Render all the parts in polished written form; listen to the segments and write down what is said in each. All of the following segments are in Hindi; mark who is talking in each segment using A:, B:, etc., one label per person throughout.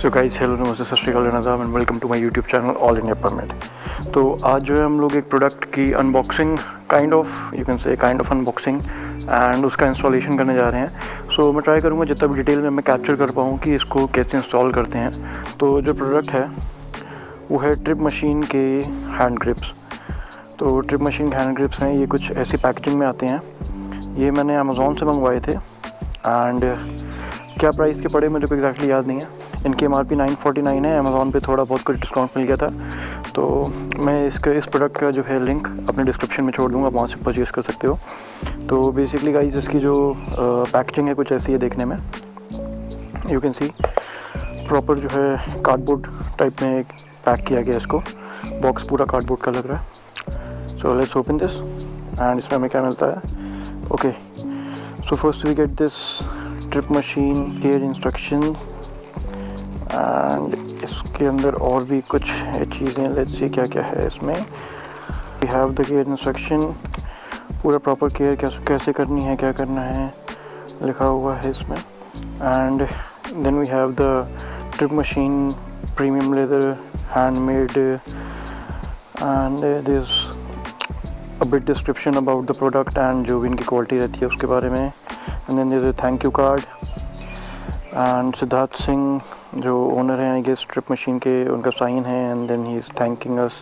A: सो गाइस, हेलो नमस्ते, सत श्री अकाल and welcome to my YouTube channel All India Permit. तो आज जो है हम लोग एक प्रोडक्ट की unboxing kind of unboxing and उसका इंस्टॉलेशन करने जा रहे हैं। सो मैं ट्राई करूँगा जितना भी डिटेल में मैं कैप्चर कर पाऊँ कि इसको कैसे इंस्टॉल करते हैं। तो जो प्रोडक्ट है वो है ट्रिप मशीन के हैंड ग्रिप्स। तो ट्रिप मशीन के हैंड ग्रिप्स हैं, ये कुछ ऐसी पैकेजिंग में आते हैं। ये मैंने अमेज़ॉन से मंगवाए थे एंड क्या प्राइस के पड़े मुझे को एग्जैक्टली याद नहीं है। इनकी MRP 949 है। अमेज़ॉन पे थोड़ा बहुत कुछ डिस्काउंट मिल गया था, तो मैं इस प्रोडक्ट का जो है लिंक अपने डिस्क्रिप्शन में छोड़ दूँगा, वहाँ से परचेज़ कर सकते हो। तो बेसिकली गाइस, इसकी जो पैकेजिंग है कुछ ऐसी है देखने में। यू कैन सी प्रॉपर जो है कार्डबोर्ड टाइप में एक पैक किया गया इसको। बॉक्स पूरा कार्डबोर्ड का लग रहा है। So let's open this and इसमें हमें क्या मिलता है। Okay, so first we get this trip machine care instruction and इसके अंदर और भी कुछ चीज़ें। लेट्स सी क्या क्या है इसमें। We have the care instruction, पूरा प्रॉपर केयर कैसे करनी है, क्या करना है लिखा हुआ है इसमें। And then we have the Trip Machine premium leather handmade and this a bit description about the product and जो भी इनकी क्वालिटी रहती है उसके बारे में। And then there is a thank you card and Siddharth Singh जो ओनर हैं आई गेस ट्रिप मशीन के, उनका साइन है। And then he is thanking us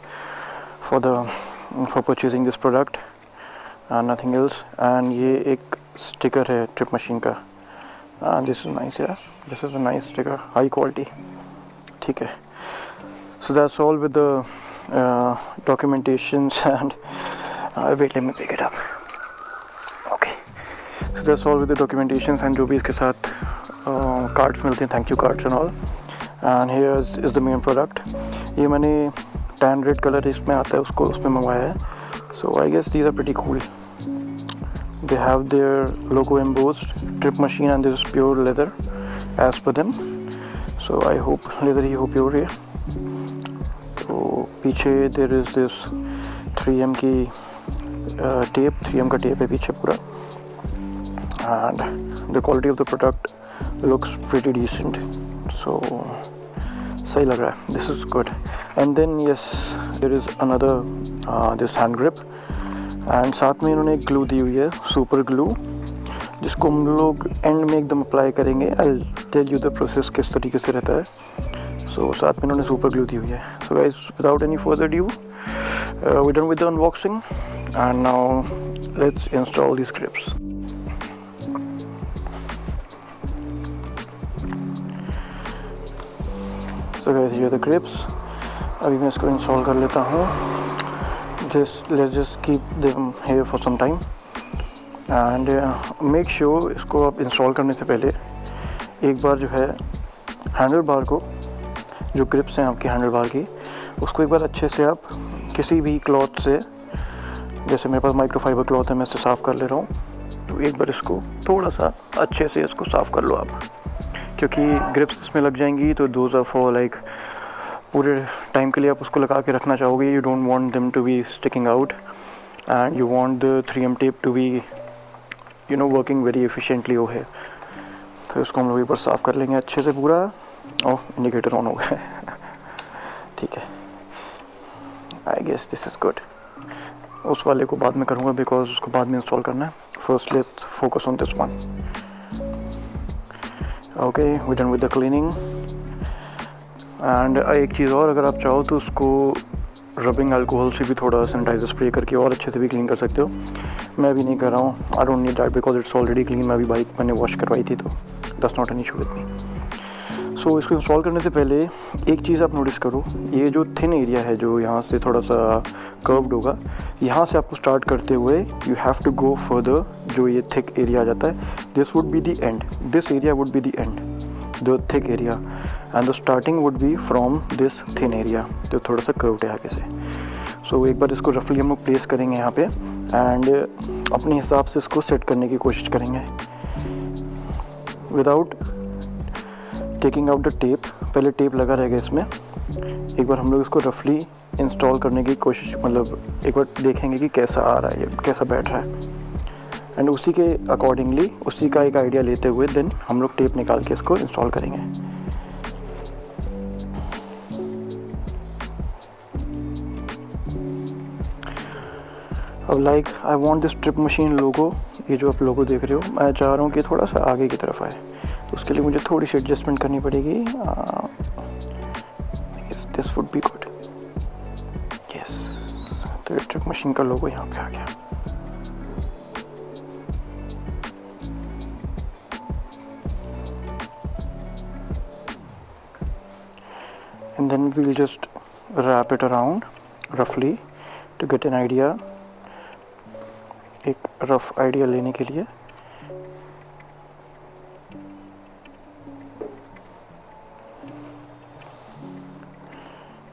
A: for purchasing this product and nothing else. And ये एक स्टिकर है ट्रिप मशीन का। दिस इज़ नाइस यार, this is a nice sticker, high quality. ठीक है, so that's all with the documentations and wait let me pick it up. Okay, so that's all with the documentations and जो भी इसके साथ कार्ड्स मिलते हैं, thank you cards and all. And here is the main product. ये मैंने टैन रेड कलर इसमें आता है उसको उसमें मंगवाया है। So I guess these are pretty cool. They have their logo embossed trip machine and this is pure leather as per them. So I hope leather ही हो प्योर है। तो पीछे देयर इज़ दिस 3M की टेप, 3M का टेप है पीछे पूरा। And the quality of the product looks pretty decent, so सही लग रहा है, this is good. And then yes, there is another this hand grip and साथ में इन्होंने एक ग्लू दी हुई है, सुपर ग्लू, जिसको हम लोग एंड में एकदम अप्लाई करेंगे। I'll tell you the process किस तरीके से रहता है। so साथ में इन्होंने सुपर ग्लू दी हुई है। so guys, without any further ado, we're done with the unboxing and now let's install these grips. So guys, here are the grips. अभी मैं इसको इंस्टॉल कर लेता हूँ। Let's just keep them here for some time and make sure इसको आप इंस्टॉल करने से पहले एक बार जो है हैंडल बार को, जो ग्रिप्स हैं आपकी हैंडल बार की, उसको एक बार अच्छे से आप किसी भी क्लॉथ से, जैसे मेरे पास माइक्रोफाइबर क्लॉथ है मैं इसे साफ़ कर ले रहा हूँ। तो एक बार इसको थोड़ा सा अच्छे से इसको साफ़ कर लो आप, क्योंकि ग्रिप्स इसमें लग जाएंगी तो दोज आर फॉर लाइक पूरे टाइम के लिए आप उसको लगा के रखना चाहोगे। You don't want them to be sticking out and you want the 3M tape to be working very efficiently हो है। तो इसको हम लोग एक बार साफ़ कर लेंगे अच्छे से पूरा। ओह, इंडिकेटर ऑन हो गया ठीक है, I guess this is good. उस वाले को बाद में करूँगा बिकॉज उसको बाद में इंस्टॉल करना है। First let's focus on this one. Okay, we done with the cleaning. And एक चीज़ और, अगर आप चाहो तो उसको रबिंग अल्कोहल से भी थोड़ा सैनिटाइजर स्प्रे करके और अच्छे से भी क्लीन कर सकते हो। मैं अभी नहीं कर रहा हूँ, I don't need that because it's already clean. मैं अभी बाइक मैंने वॉश करवाई थी, तो that's not an issue with me. So इसको इंस्टॉल करने से पहले एक चीज़ आप नोटिस करो, ये जो थिन एरिया है जो यहाँ से थोड़ा सा कर्व्ड होगा, यहाँ से आपको स्टार्ट करते हुए you have to go further. जो ये थिक एरिया आ जाता है, this would be the end, this area would be the end, the thick area, and the starting would be from this thin area जो थोड़ा सा कर्व्ड है आगे से। सो एक बार इसको रफली हम लोग प्लेस करेंगे यहाँ पे एंड अपने हिसाब से इसको सेट करने की कोशिश करेंगे without taking out the tape. पहले टेप लगा रहेगा इसमें, एक बार हम लोग इसको रफली इंस्टॉल करने की कोशिश, मतलब एक बार देखेंगे कि कैसा आ रहा है, कैसा बैठ रहा है, एंड उसी के अकॉर्डिंगली उसी का एक आइडिया लेते हुए देन हम लोग टेप निकाल के इसको इंस्टॉल करेंगे। अब like I want this trip machine logo, ये जो आप लोगो देख रहे हो, मैं चाह रहा हूँ कि थोड़ा सा आगे की तरफ आए, तो उसके लिए मुझे थोड़ी सी एडजस्टमेंट करनी पड़ेगी। This would be good. Yes, तो ये ट्रिप मशीन का लोगो यहाँ पे आ गया। And then we'll just wrap it around roughly to get an idea, एक रफ आइडिया लेने के लिए।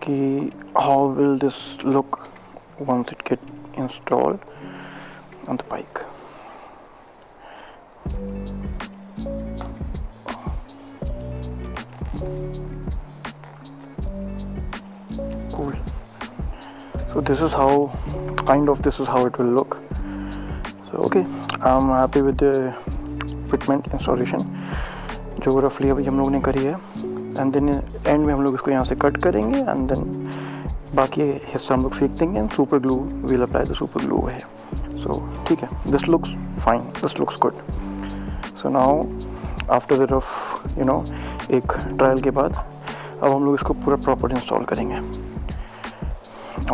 A: कि how will this look once it get installed on the bike. Cool. So this is how, this is how it will look. So okay, I'm happy with the fitment installation जो रफली अभी हम लोग ने करी है। एंड देन एंड में हम लोग इसको यहाँ से कट करेंगे एंड देन बाकी हिस्सा हम लोग फेंक देंगे and super glue will apply the super glue है। सो ठीक है, this looks fine, this looks good. So now after the rough एक ट्रायल के बाद अब हम लोग इसको पूरा प्रॉपर इंस्टॉल करेंगे।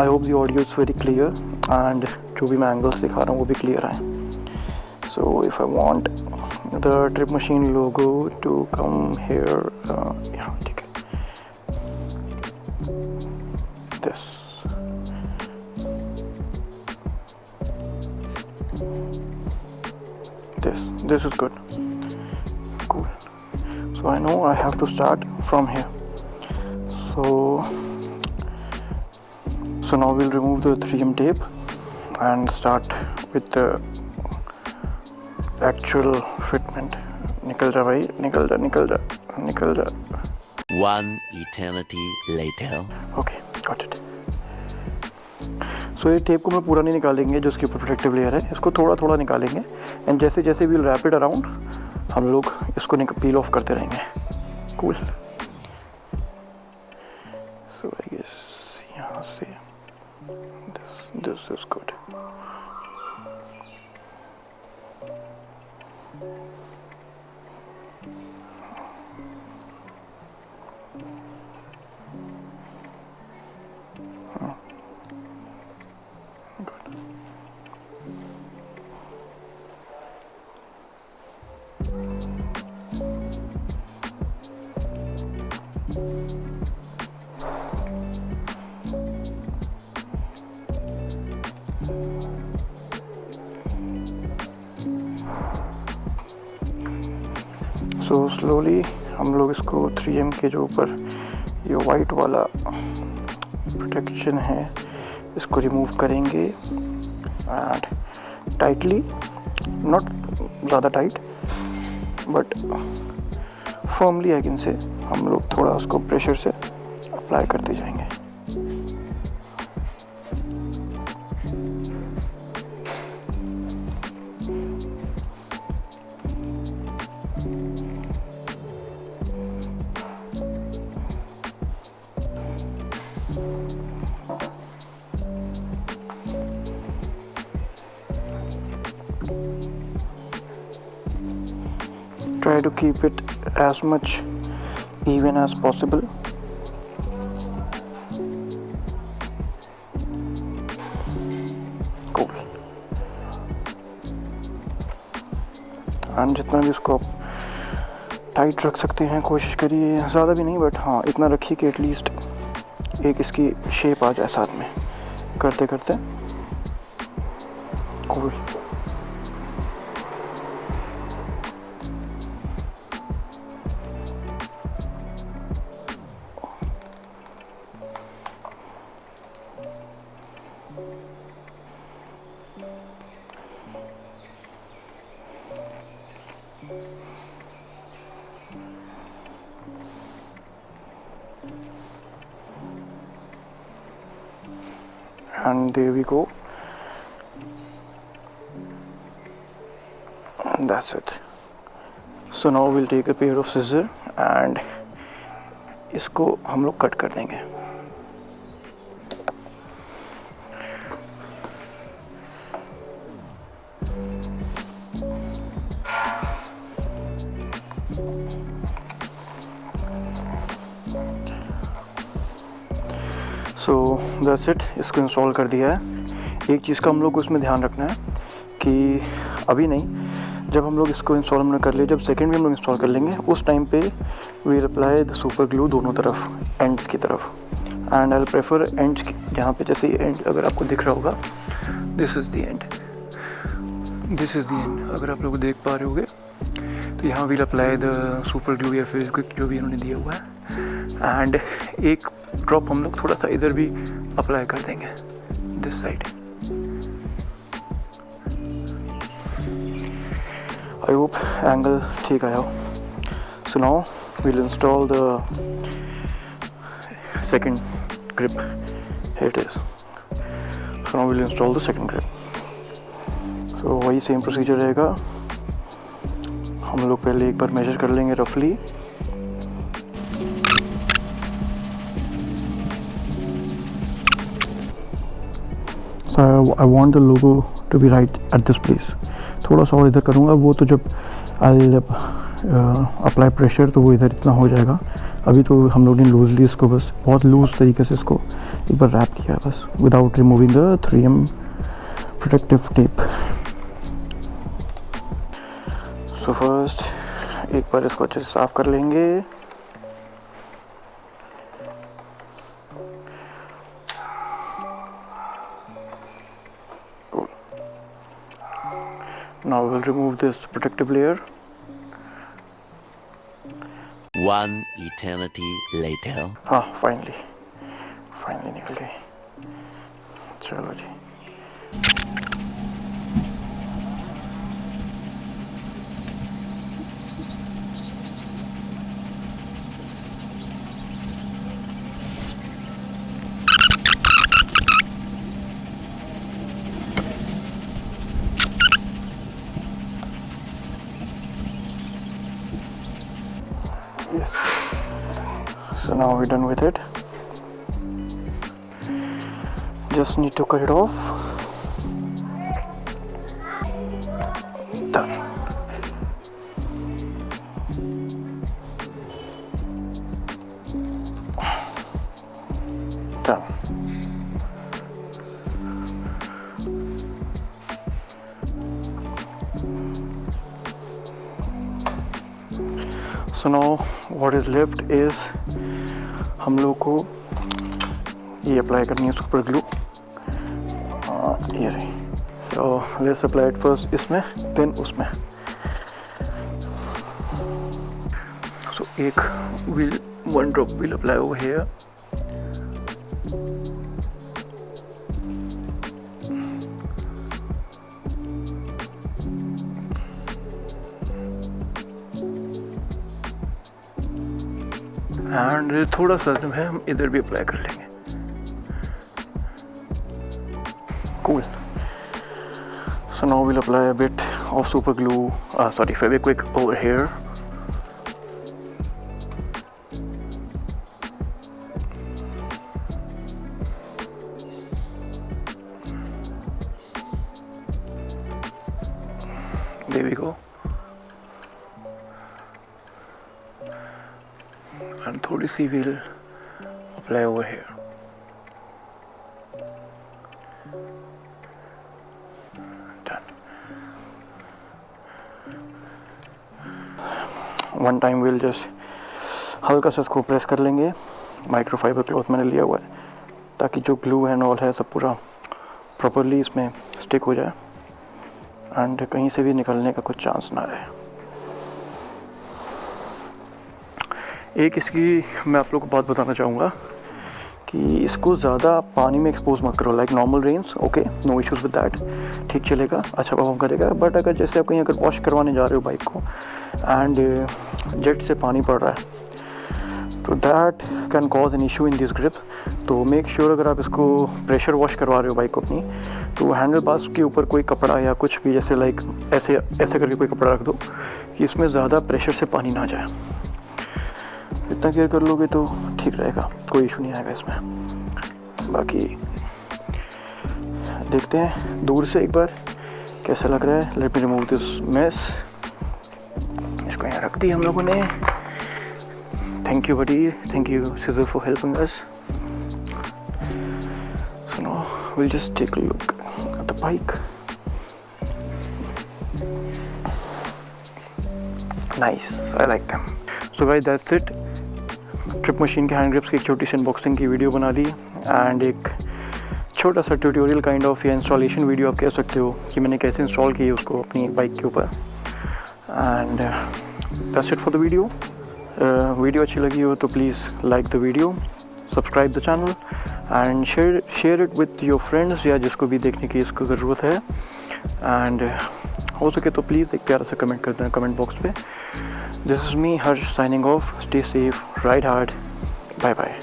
A: I hope the audio is very clear and जो भी मैं एंगल्स दिखा रहा हूँ वो भी क्लियर आए। So if I want the Trip machine logo to come here, यहाँ ठीक है, this is good. Cool. So I know I have to start from here. So now we'll remove the 3M tape and start with the actual fitment. निकल जा भाई, निकल जा।
B: One eternity later.
A: Okay, got it. सो ये टेप को मैं पूरा नहीं निकालेंगे, जो इसके ऊपर प्रोटेक्टिव लेयर है इसको थोड़ा थोड़ा निकालेंगे एंड जैसे जैसे वील रैप इट अराउंड हम लोग इसको पील ऑफ करते रहेंगे। कूल। सो आई गेस यहाँ से this is good. So slowly हम लोग इसको 3M के जो ऊपर ये वाइट वाला प्रोटेक्शन है इसको रिमूव करेंगे एंड टाइटली, नॉट ज़्यादा tight but firmly I can say हम लोग थोड़ा उसको प्रेशर से अप्लाई करते जाएंगे। Try to keep it as much even as possible. Cool. And जितना भी इसको आप टाइट रख सकते हैं कोशिश करिए, ज़्यादा भी नहीं बट हाँ इतना रखिए कि एटलीस्ट एक इसकी शेप आ जाए साथ में करते करते। Cool. And there we go, and that's it. So now we'll take a pair of scissors and इसको हम लोग कट कर देंगे। सो दैट्स इट, इसको इंस्टॉल कर दिया है। एक चीज़ का हम लोग को इसमें ध्यान रखना है कि अभी नहीं, जब हम लोग इसको इंस्टॉल हमने कर लिया, जब सेकेंड भी हम लोग इंस्टॉल कर लेंगे उस टाइम पे we apply the super glue दोनों तरफ, एंड्स की तरफ। एंड आई प्रेफर एंड्स जहाँ पे, जैसे एंड अगर आपको दिख रहा होगा, this is the end, this is the end, अगर आप लोग देख पा रहे होगे तो यहाँ we'll apply the super glue या फिर जो भी इन्होंने दिया हुआ है। एंड एक ड्रॉप हम लोग थोड़ा सा इधर भी अप्लाई कर देंगे, this side. I hope angle ठीक आया हो। So now we'll install the second grip. Here it is. So now we'll install the second grip. So वही सेम प्रोसीजर रहेगा। हम लोग पहले एक बार मेजर कर लेंगे रफली। So I want the logo to be right at this place. थोड़ा सा और इधर करूँगा, वो तो जब अप्लाई प्रेशर तो वो इधर इतना हो जाएगा। अभी तो हम लोग ने लूजली इसको बस बहुत लूज तरीके से इसको एक बार रैप किया है बस, without removing the 3M protective tape. So first एक बार इसको अच्छे से साफ कर लेंगे। Now we will remove this protective layer.
B: One eternity later.
A: हाँ, फाइनली निकल गई। चलो जी। Yes. So now we're done with it. Just need to cut it off. Done. Done. So now what is left is हम लोग को ये अप्लाई करनी है सुपर ग्लू, ये रही। So let's apply it first इसमें, देन उसमें। सो एक one drop will apply over here, and थोड़ा सा जो है हम इधर भी अप्लाई कर लेंगे। Cool. So now will apply a bit of super glue, sorry Fevikwik over here. There we go. And थोड़ी सी will apply over here. Done. One time we'll just हल्का सा इसको प्रेस कर लेंगे। माइक्रोफाइबर क्लॉथ मैंने लिया हुआ है ताकि जो ग्लू एंड ऑल है सब पूरा प्रॉपरली इसमें स्टिक हो जाए एंड कहीं से भी निकलने का कुछ चांस ना रहे। एक इसकी मैं आप लोग को बात बताना चाहूँगा कि इसको ज़्यादा पानी में एक्सपोज मत करो, like normal rains, okay, no issues with that, ठीक चलेगा, अच्छा परफॉर्म करेगा। बट अगर जैसे आप कहीं अगर वॉश करवाने जा रहे हो बाइक को एंड जेट से पानी पड़ रहा है तो that can cause an issue in this grip. तो मेक श्योर अगर आप इसको प्रेशर वॉश करवा रहे हो बाइक को अपनी, तो हैंडल बार्स के ऊपर कोई कपड़ा या कुछ भी जैसे लाइक ऐसे करके कोई कपड़ा रख दो कि इसमें ज़्यादा प्रेशर से पानी ना जाए। इतना केयर कर लोगे तो ठीक रहेगा, कोई इशू नहीं आएगा इसमें। बाकी देखते हैं दूर से एक बार कैसा लग रहा है। Let me remove this mess, इसको यहाँ रख दी हम लोगों ने. Thank you buddy, thank you Sizu for helping us. So now we'll just take a look at the bike. Nice, I like them. So guys, that's it. Tripmachine के हैंड ग्रिप्स की एक छोटी सी अनबॉक्सिंग की वीडियो बना दी एंड एक छोटा सा ट्यूटोरियल काइंड ऑफ या इंस्टॉलेशन वीडियो आप कह सकते हो कि मैंने कैसे इंस्टॉल की उसको अपनी बाइक के ऊपर. And that's it for the video. Video अच्छी लगी हो तो please like the video, subscribe the channel and share it with your friends या जिसको भी देखने की इसको ज़रूरत है. एंड हो सके तो प्लीज़ एक प्यारा सा कमेंट कर देना कमेंट बॉक्स पे. This is me Harsh signing off. Stay safe, ride hard, bye bye.